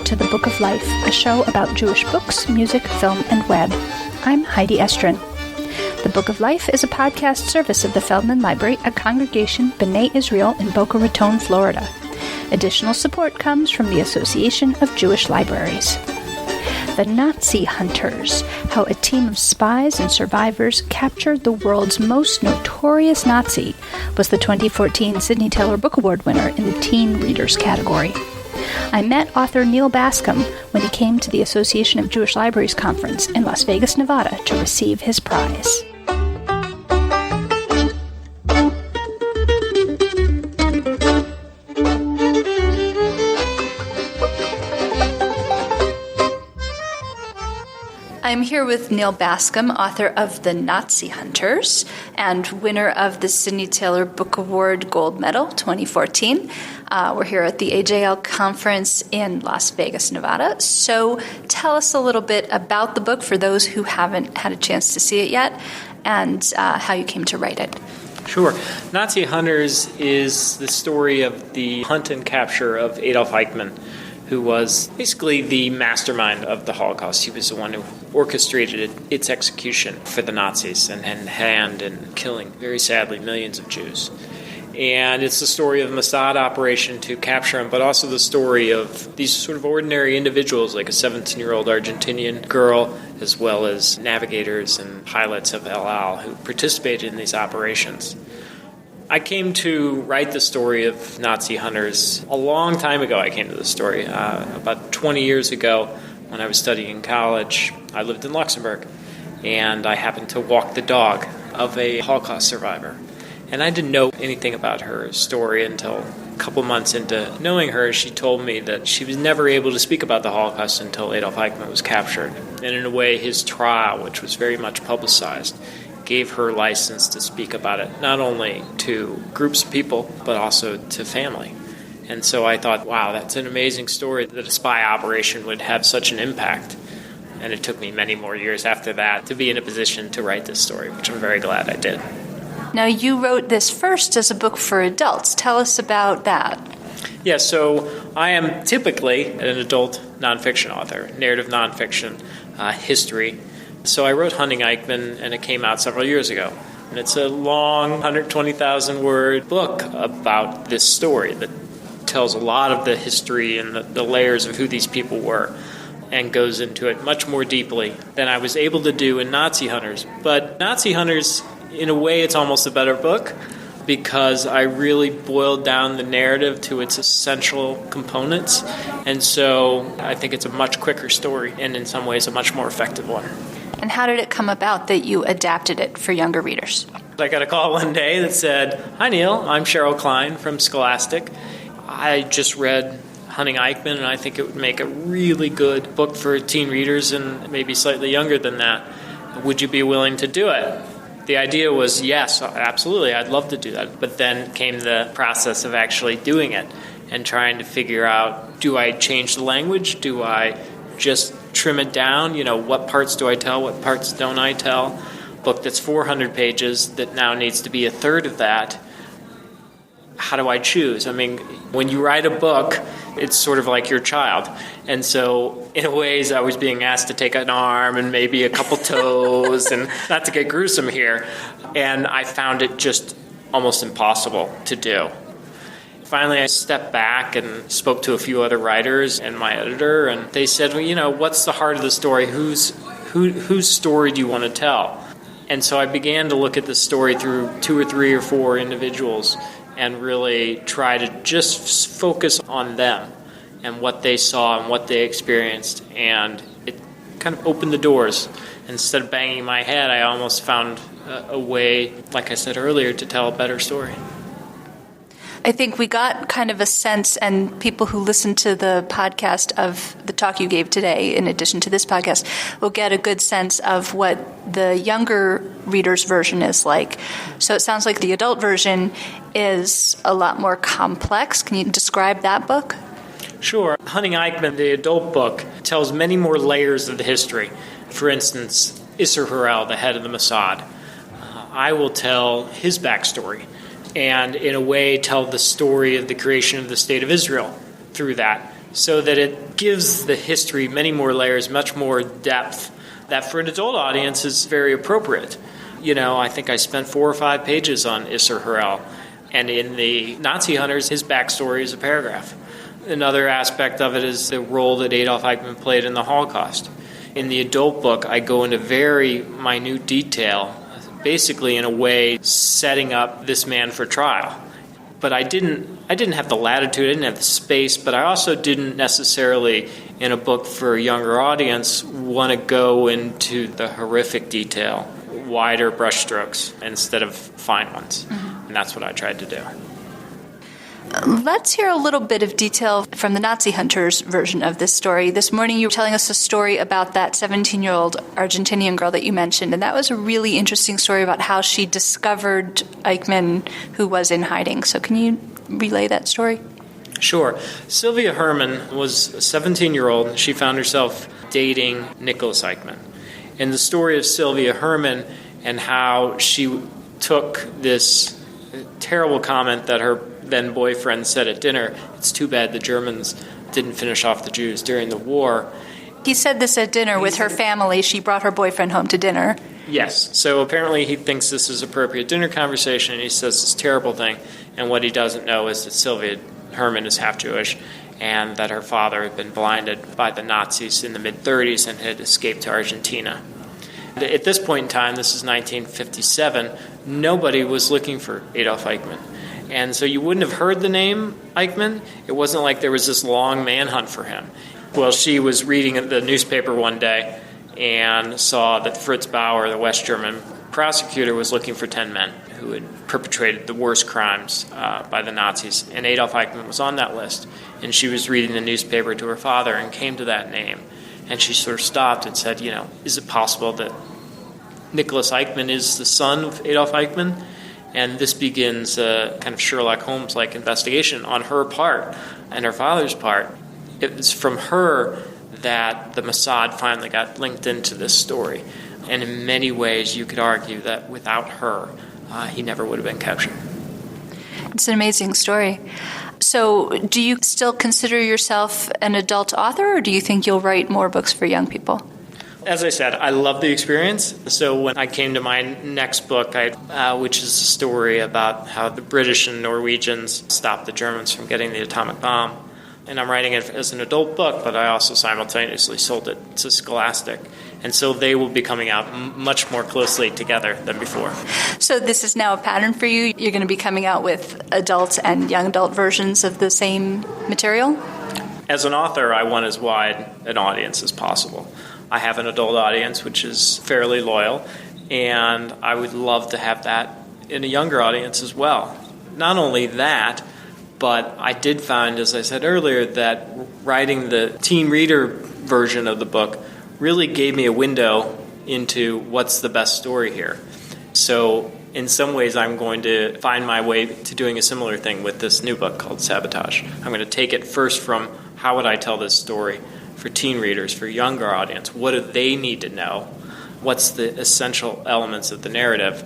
to The Book of Life, a show about Jewish books, music, film, and web. I'm Heidi Estrin. The Book of Life is a podcast service of the Feldman Library, a congregation B'nai Israel in Boca Raton, Florida. Additional support comes from the Association of Jewish Libraries. The Nazi Hunters, how a team of spies and survivors captured the world's most notorious Nazi, was the 2014 Sidney Taylor Book Award winner in the Teen Readers category. I met author Neal Bascomb when he came to the Association of Jewish Libraries conference in Las Vegas, Nevada, to receive his prize. I'm here with Neal Bascomb, author of The Nazi Hunters and winner of the Sidney Taylor Book Award Gold Medal 2014. We're here at the AJL conference in Las Vegas, Nevada. So tell us a little bit about the book for those who haven't had a chance to see it yet and how you came to write it. Sure. Nazi Hunters is the story of the hunt and capture of Adolf Eichmann, who was basically the mastermind of the Holocaust. He was the one who orchestrated its execution for the Nazis and hand in killing, very sadly, millions of Jews. And it's the story of the Mossad operation to capture him, but also the story of these sort of ordinary individuals, like a 17-year-old Argentinian girl, as well as navigators and pilots of El Al who participated in these operations. I came to write the story of Nazi Hunters a long time ago. I came to the story about 20 years ago when I was studying in college. I lived in Luxembourg, and I happened to walk the dog of a Holocaust survivor. And I didn't know anything about her story until a couple months into knowing her. She told me that she was never able to speak about the Holocaust until Adolf Eichmann was captured. And in a way, his trial, which was very much publicized, gave her license to speak about it, not only to groups of people, but also to family. And so I thought, wow, that's an amazing story that a spy operation would have such an impact. And it took me many more years after that to be in a position to write this story, which I'm very glad I did. Now, you wrote this first as a book for adults. Tell us about that. Yeah, so I am typically an adult nonfiction author, narrative nonfiction, history. So I wrote Hunting Eichmann, and it came out several years ago. And it's a long, 120,000-word book about this story that tells a lot of the history and the layers of who these people were and goes into it much more deeply than I was able to do in Nazi Hunters. But Nazi Hunters, in a way, it's almost a better book because I really boiled down the narrative to its essential components. And so I think it's a much quicker story and in some ways a much more effective one. And how did it come about that you adapted it for younger readers? I got a call one day that said, "Hi, Neal, I'm Cheryl Klein from Scholastic. I just read Hunting Eichmann, and I think it would make a really good book for teen readers and maybe slightly younger than that. Would you be willing to do it?" The idea was, yes, absolutely, I'd love to do that. But then came the process of actually doing it and trying to figure out, do I change the language? Do I just trim it down? What parts do I tell? What parts don't I tell? Book that's 400 pages that now needs to be a third of that. How do I choose? I mean, when you write a book, it's sort of like your child. And so, in a ways, I was being asked to take an arm and maybe a couple toes, and not to get gruesome here. And I found it just almost impossible to do. Finally, I stepped back and spoke to a few other writers and my editor, and they said, well, what's the heart of the story? Whose story do you want to tell? And so I began to look at the story through 2 or 3 or 4 individuals and really try to just focus on them and what they saw and what they experienced. And it kind of opened the doors. Instead of banging my head, I almost found a way, like I said earlier, to tell a better story. I think we got kind of a sense, and people who listen to the podcast of the talk you gave today, in addition to this podcast, will get a good sense of what the younger reader's version is like. So it sounds like the adult version is a lot more complex. Can you describe that book? Sure. Hunting Eichmann, the adult book, tells many more layers of the history. For instance, Isser Harel, the head of the Mossad. I will tell his backstory and, in a way, tell the story of the creation of the State of Israel through that. so that it gives the history many more layers, much more depth, that for an adult audience is very appropriate. I think I spent 4 or 5 pages on Isser Harel, and in the Nazi Hunters, his backstory is a paragraph. Another aspect of it is the role that Adolf Eichmann played in the Holocaust. In the adult book, I go into very minute detail, basically in a way setting up this man for trial. But I didn't have the latitude, I didn't have the space, but I also didn't necessarily, in a book for a younger audience, want to go into the horrific detail, wider brushstrokes instead of fine ones. Mm-hmm. And that's what I tried to do. Let's hear a little bit of detail from the Nazi Hunters version of this story. This morning you were telling us a story about that 17-year-old Argentinian girl that you mentioned, and that was a really interesting story about how she discovered Eichmann, who was in hiding. So can you relay that story? Sure. Sylvia Herman was a 17-year-old. She found herself dating Nicholas Eichmann. And the story of Sylvia Herman and how she took this terrible comment that her then-boyfriend said at dinner, "It's too bad the Germans didn't finish off the Jews during the war." He said this at dinner with her family. She brought her boyfriend home to dinner. Yes. So apparently he thinks this is appropriate dinner conversation, and he says this terrible thing. And what he doesn't know is that Sylvia Herman is half Jewish, and that her father had been blinded by the Nazis in the mid-30s and had escaped to Argentina. At this point in time, this is 1957, nobody was looking for Adolf Eichmann. And so you wouldn't have heard the name Eichmann. It wasn't like there was this long manhunt for him. Well, she was reading the newspaper one day and saw that Fritz Bauer, the West German prosecutor, was looking for 10 men who had perpetrated the worst crimes by the Nazis. And Adolf Eichmann was on that list. And she was reading the newspaper to her father and came to that name. And she sort of stopped and said, is it possible that Nicholas Eichmann is the son of Adolf Eichmann? And this begins a kind of Sherlock Holmes-like investigation on her part and her father's part. It was from her that the Mossad finally got linked into this story. And in many ways, you could argue that without her, he never would have been captured. It's an amazing story. So do you still consider yourself an adult author, or do you think you'll write more books for young people? As I said, I love the experience. So when I came to my next book, which is a story about how the British and Norwegians stopped the Germans from getting the atomic bomb, and I'm writing it as an adult book, but I also simultaneously sold it to Scholastic. And so they will be coming out much more closely together than before. So this is now a pattern for you? You're going to be coming out with adult and young adult versions of the same material? As an author, I want as wide an audience as possible. I have an adult audience, which is fairly loyal, and I would love to have that in a younger audience as well. Not only that, but I did find, as I said earlier, that writing the teen reader version of the book really gave me a window into what's the best story here. So in some ways, I'm going to find my way to doing a similar thing with this new book called Sabotage. I'm going to take it first from how would I tell this story for teen readers, for younger audience. What do they need to know? What's the essential elements of the narrative?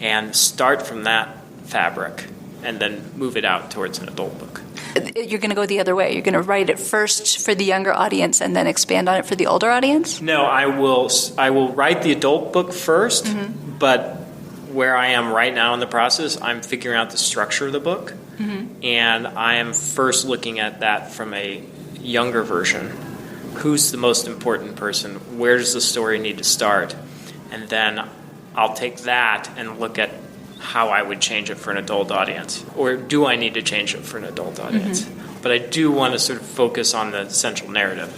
And start from that fabric and then move it out towards an adult book. You're going to go the other way. You're going to write it first for the younger audience and then expand on it for the older audience? No, I will write the adult book first, mm-hmm. but where I am right now in the process, I'm figuring out the structure of the book, mm-hmm. and I am first looking at that from a younger version. Who's the most important person? Where does the story need to start? And then I'll take that and look at how I would change it for an adult audience. Or do I need to change it for an adult audience? Mm-hmm. But I do want to sort of focus on the central narrative.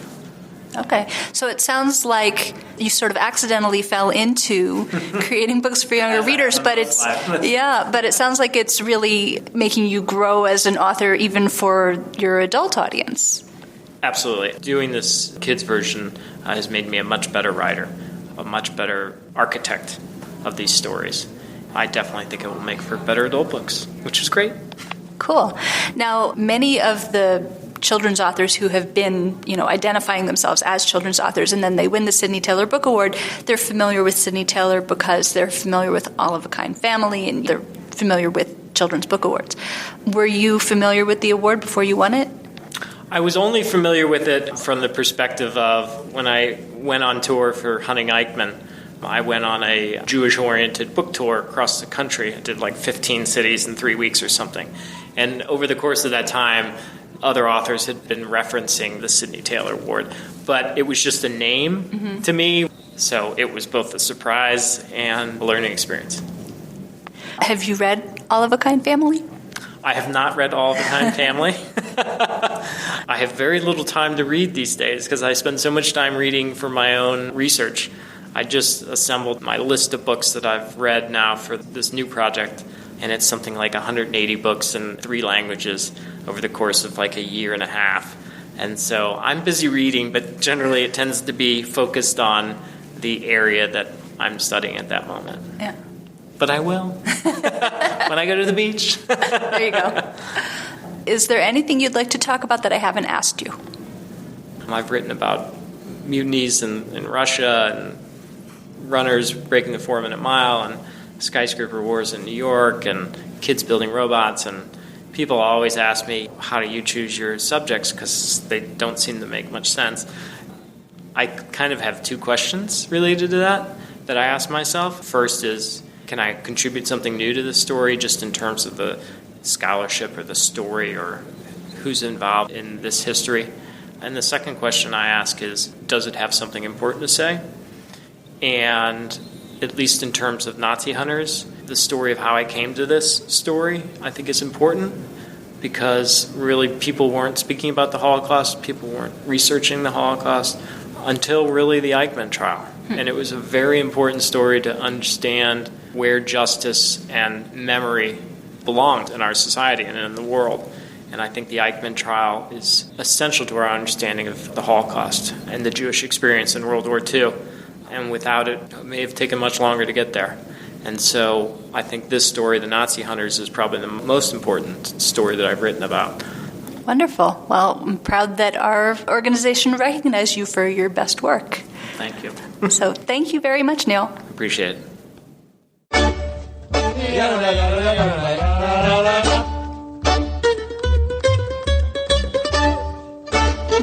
Okay. So it sounds like you sort of accidentally fell into creating books for younger readers, but but it sounds like it's really making you grow as an author even for your adult audience. Absolutely. Doing this kids version has made me a much better writer, a much better architect of these stories. I definitely think it will make for better adult books, which is great. Cool. Now, many of the children's authors who have been, identifying themselves as children's authors, and then they win the Sidney Taylor Book Award, they're familiar with Sidney Taylor because they're familiar with All of a Kind Family, and they're familiar with Children's Book Awards. Were you familiar with the award before you won it? I was only familiar with it from the perspective of when I went on tour for Hunting Eichmann. I went on a Jewish-oriented book tour across the country. I did like 15 cities in 3 weeks or something. And over the course of that time, other authors had been referencing the Sidney Taylor Award. But it was just a name to me. So it was both a surprise and a learning experience. Have you read All of a Kind Family? I have not read All of a Kind Family. I have very little time to read these days because I spend so much time reading for my own research. I just assembled my list of books that I've read now for this new project, and it's something like 180 books in 3 languages over the course of like a year and a half. And so I'm busy reading, but generally it tends to be focused on the area that I'm studying at that moment. Yeah. But I will when I go to the beach. There you go. Is there anything you'd like to talk about that I haven't asked you? I've written about mutinies in Russia and runners breaking the 4-minute mile and skyscraper wars in New York and kids building robots. And people always ask me, how do you choose your subjects? Because they don't seem to make much sense. I kind of have 2 questions related to that I ask myself. First is, can I contribute something new to the story just in terms of the scholarship or the story or who's involved in this history? And the second question I ask is, does it have something important to say? And at least in terms of Nazi hunters, the story of how I came to this story I think is important because really people weren't speaking about the Holocaust, people weren't researching the Holocaust until really the Eichmann trial. And it was a very important story to understand where justice and memory belonged in our society and in the world. And I think the Eichmann trial is essential to our understanding of the Holocaust and the Jewish experience in World War II. And without it, it may have taken much longer to get there. And so I think this story, The Nazi Hunters, is probably the most important story that I've written about. Wonderful. Well, I'm proud that our organization recognized you for your best work. Thank you. So thank you very much, Neal. Appreciate it.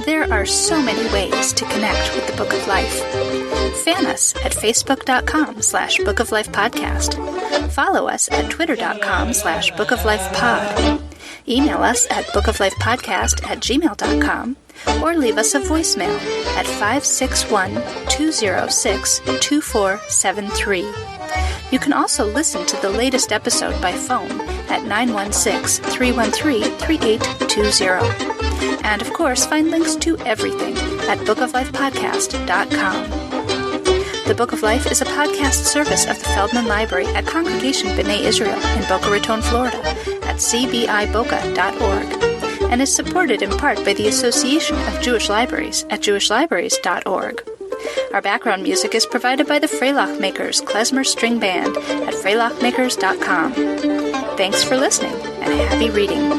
There are so many ways to connect with the Book of Life. Fan us at facebook.com/Book of Life Podcast. Follow us at twitter.com/Book of Life Pod. Email us at bookoflifepodcast@gmail.com or leave us a voicemail at 561-206-2473. You can also listen to the latest episode by phone at 916-313-3820. And, of course, find links to everything at bookoflifepodcast.com. The Book of Life is a podcast service of the Feldman Library at Congregation B'nai Israel in Boca Raton, Florida at cbiboca.org and is supported in part by the Association of Jewish Libraries at jewishlibraries.org. Our background music is provided by the Freilach Makers Klezmer String Band at freilachmakers.com. Thanks for listening and happy reading.